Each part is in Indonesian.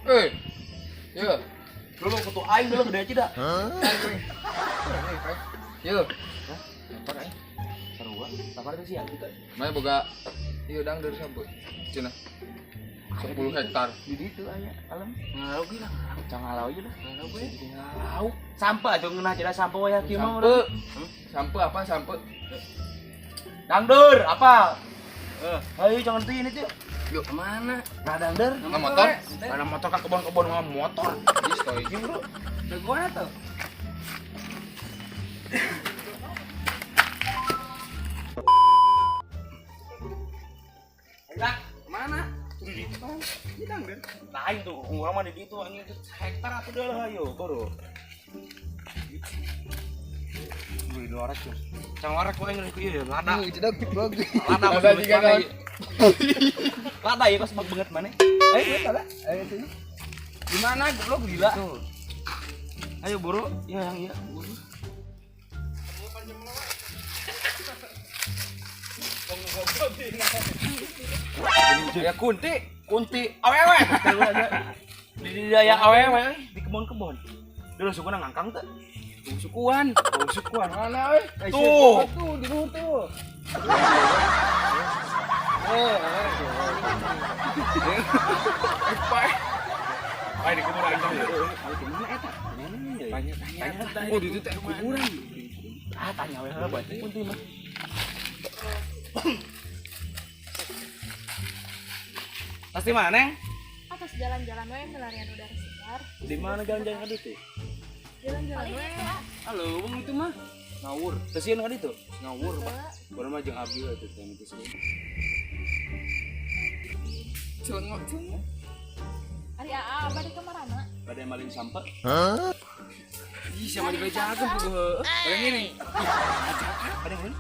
Iya. Dulu kutu aing dulu gede aja dah. Iya. Lapar aing. Sarua, lapar teh sia kita. Maya boga ieu dangdeur sampe. Cenah. 10 hektar. Di ditu aya alam. Ngalau ge lah. Cang ngalau aja dah. Ngalau ge. Ngalau. Sampe aja ngeunah jadi sampe we kieu mah. Sampe apa sampe? Dangdeur apa? Ayo jangan tuh ini tuh. Yuk kemana? Nah dangdeur. Nggak motor? Mana motor ka kebon-kebon ngomong motor. Di stoy. Iya bro. Udah gua tuh. Enggak, mana? Di situ kan. Di dangdeur. Lain tuh, urang mah di ditu anjing hektar atuh dah lah ayo, bro. Wih, dua ratus. Cang warak kok yang ieu ya, lada. Itu dah bagus. Lada juga kan. Lada ya kok semak banget mana? Ayo, lada. Ayo sini. Di mana goblok gila? Tuh. Ayo buru, ya yang iya, buru. Ya kunti awewe. Di daya awewe di kebon-kebon. Dulu suku ngangkang teh. Sukuan mana euy? Tuh di luhur tuh. Pai di kuburan aing teh. Di mana eta? Tanya. Oh di ditu teh kuburan. Ah tanya we heula bae kunti mah. Pasti mana, Neng? Atas jalan-jalan we pelarian udara segar. Di mana jalan-jalan ka ditu? Jalan-jalan we. Halo, wong itu mah ngawur. Stasiun ka ditu? Ngawur, Pak. Baru mah jeung abdi we teh teh itu sih. Cungok. Ari aa bade ka marana? Bade maling sampah. Hah? Ih, sama dibajakan tuh gua. Bade ngini. Bade ngini.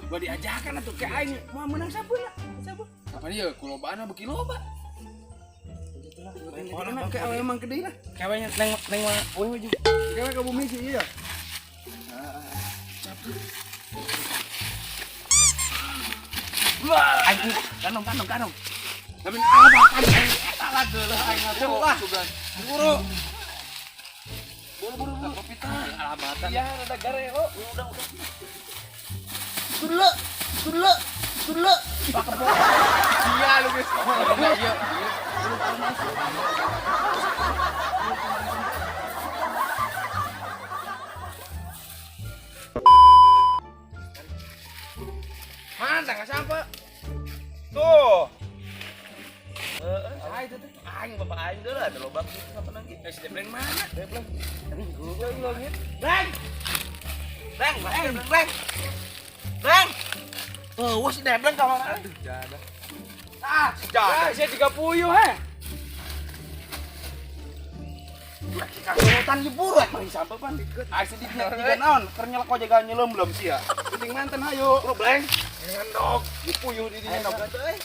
Gua diajakan atuh ke aing mau menang sabun lah. Sabun. Kapan ieu kulobana beki loba? Orang kayak awe emang gede lah. Kawenya neng mah euy juga. Kawe ka bumi sih ieu. Wah, anjing, kanong. Tapi apa kan aing salah deulah aing atuh lah. Buru. Buru. Kopita. Alabatan. Ya, ada gareo. Udah. Dulu. Iya lu guys. Iya. Mana enggak sampai? Tuh. Saya itu tuh aing bapak aing deh lah, ada lobang gitu kapan lagi? Si Debleng mana? Debleng. Tadi gua ngilangin. Bleng. Oh, si Debleng ka mana? Aduh, jadah. Ah, jadah. Saya juga puyuh he. Kasutan jebur mah sampai pan. Ah sedih tiga naon, keur nyelek jaga nyeulem belum sia. Penting manten hayu. Lu Bleng. Ngendog, dipuyuh di dinya nog teh.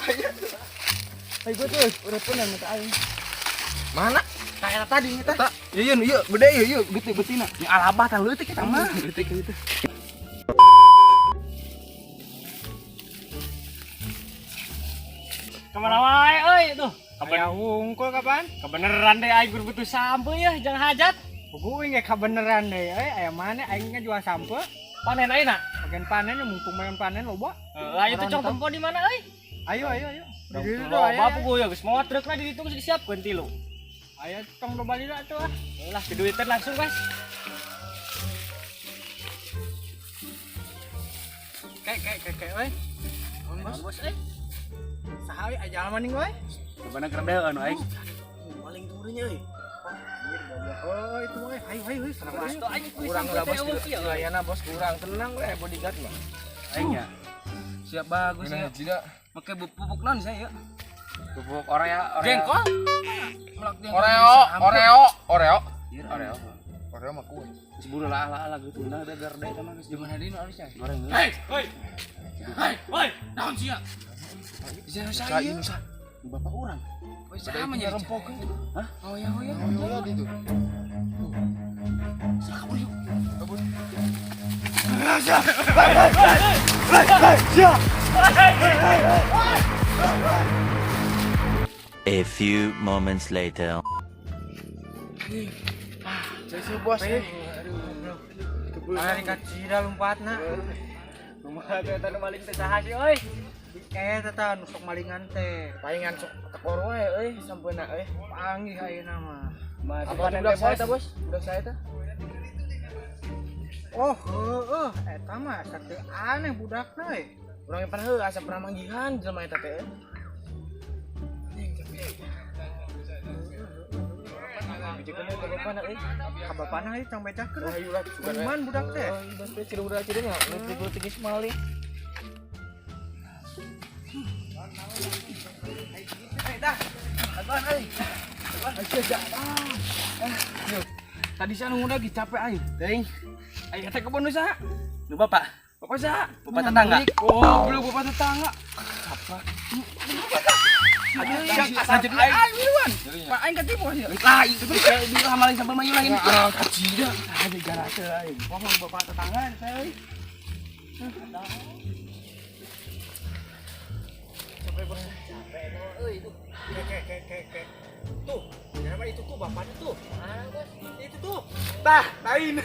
Ayo gua tuh, udah punan mata aing. Mana? Kayak tadi nya teh. Iya, gede ieu, Betina. Yang alabatan leutik eta mah. Leutik itu. Kemana wae euy tuh? Kapan hungkul kapan? Kebeneran deh aing butuh sampe ya, jangan hajat. Gue nggak kebeneran deh, aya mana aing jual sampe. Panen ayeuna. Bagian panen mumpung main panen loba. Ayo tuh cong tempo di mana euy? Ayo. Di ditu tuh aya. Bapak gue ya geus mawa trukna di ditu geus disiapkeun tilu. Ayo tong loba dina tuh ah. Lah diduiteun langsung, Guys. Kayak euy. Bos euy. Saha we aja maning we? Bener kerdeun aing. Paling turunnya euy. Oh, itu mah. Ayo. Mas tuh aing Kurang lah bos. Layana bos kurang. Tenang we bodyguard mah. Aing ya. Siap bagus ya. Tidak. Make pupuk naon saya? Bubuk Oreo. Jengkol. Oreo mah kue. Geus buru lah gitu. Nah, ada gerde sama geus Di mana dino alisnya? goreng. Hei, naon sia? Saya Nusa. Bapak orang. Sama nya rempok. Hah? Oh ya gitu. Kabur yuk. Kabur. A few moments later. Saya bos. Mari kacira lompatna. Kumaha eta nu maling teh saha sih euy? Eta tah nu sok malingan teh. Palingan sok tekor wae euy sampeuna euy. Panggih ayeuna mah. Apa budak saya teh, Bos? Budak saya teh. Oh, heueuh, eta mah sateu aneh budakna we. Urang yang pernah asa pernah manggihan jelema eta teh. Bijekeun ke bapana euy. Ka bapana ieu cang becakeun. Wah, ieu lah Kumaha budak teh? Oh, bos teh ciri budak ciri nya, ngetik geus mali. Dah. Abang euy. Tadi saya nunggu lagi capek aing. Teuing. Aing teh kebon usaha. Nu bapak. Bapak saha? Bapak tetangga. Oh, belum bapak tetangga. Apa? Aduh, asa jadi aing wiruan. Pak aing ketipu aja. Lah, itu di hamaling sambil mayu lain. Ah, kacida. Ada gara teh aing. Pohon bapak tetangga teh. Tuh, kenapa itu tuh bapaknya tuh? Mana bos? Itu tuh. Tah, lain.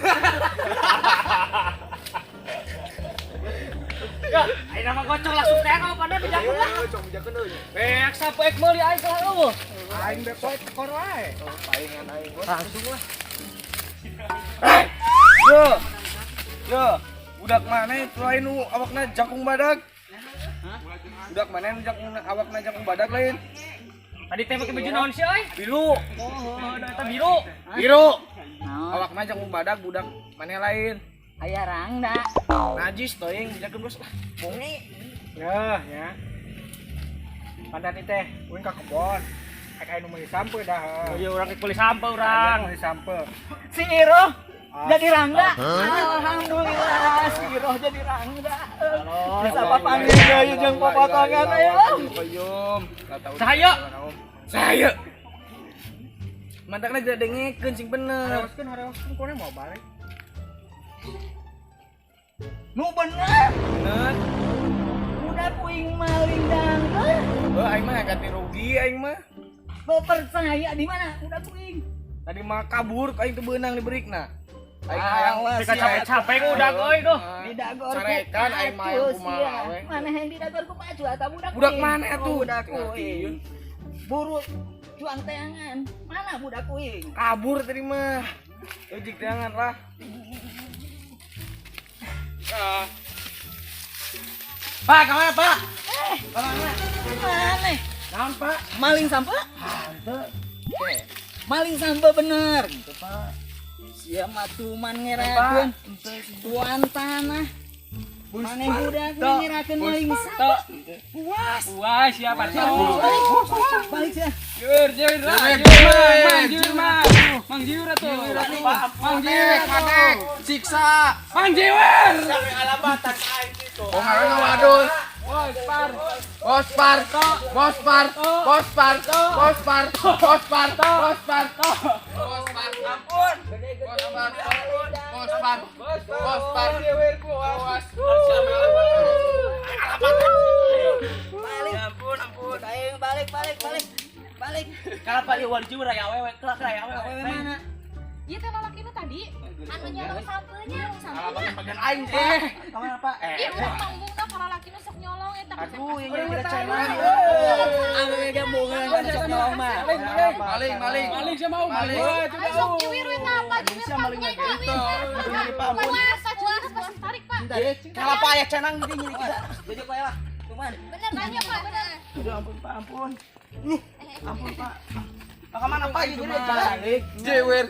Ya, ayo nama gocok langsung teh kalau pada bejakeun lah. Cong bijakeun euy. Beak sapeuk meuli aing ka eueuh. Aing bek poe tekor wae. Palingan aing bos. Langsung lah. Yo. Yo, budak mana itu lain nu awakna jakung badag? Budak mana nu jakung awakna jakung badag lain? Tadi teh pakai baju naon sih euy? Biru. Oh, eta biru. Biru. Awakna jakung badag budak mana lain? Aya rangda. Najis teuing bijakeun bos. Bongi. Ya, ya. Pada teh, uing ka kebon. Kayak anu meuli sampe dah. Oh iya urang meuli sampe urang. Meuli sampe. Si Iroh jadi rangda. Alhamdulillah si Iroh jadi rangda. Sapa panggil deui jeung popotongan aya. Payum. Cahaya. Saya. Mantakna tidak dengekeun sing bener. Harewaskeun kone mau balik. Nu bener. Bener. Udah puing maling dangdut. Oh, aing mah ganti rugi aing mah. Mau percaya di mana? Udah puing. Tadi mah kabur aing teu beunang diberikna. Aing hayang lah Tika capek-capek udah euy tuh. Didagor carekan aing mah yang kumaha we. Mana yang didagor ku maju eta budak. Budak puing. mana tuh? Budak Ngerti, puing. Buru juang teangan. Mana budak puing? Kabur tadi mah. Ejik jangan lah. Pak, kemana Pak? Kemana? Mana? Naon Pak? Maling sampe? Hante. Maling sampe bener. Itu Pak. Sia matuman Pak. ngerakeun tuan tanah. Mane budak ngerakeun maling sampe. Puas siapa tuh? Balik sia. Mang Jiur atuh. Mang Jiwer, kadek, siksa. Mang Jiwer. Oh, ngaran waduh. Bospar. Bospar. Bospar. Bospar. Bospar. Bospar. Ampun. Bospar. Bospar. Awas. Ampun. Ayo balik. Balik. Kalapa ieu warju raya awewe, kelak raya awewe mana? Ieu teh lalaki nu tadi anu nyolong sampeunya. Bagian aing teh. Kamana Pak? Ieu urang panggungna ka lalaki nu sok nyolong eta. Aduh, yang udah cewek. Anu ge bungeun sok nyolong mah. Maling saya mau maling. Ayo sok nyiwir we ka apa? Nyiwir panggungnya nyawir. Puasa jelas pasti tarik, Pak. Kalapa aya cenang di dinya kita. Jadi poe lah. Cuman Bener tanya, Pak, bener. Aduh ampun Pak, ampun. Ampun Pak. Pak mana Pak ieu Balik. Jewer.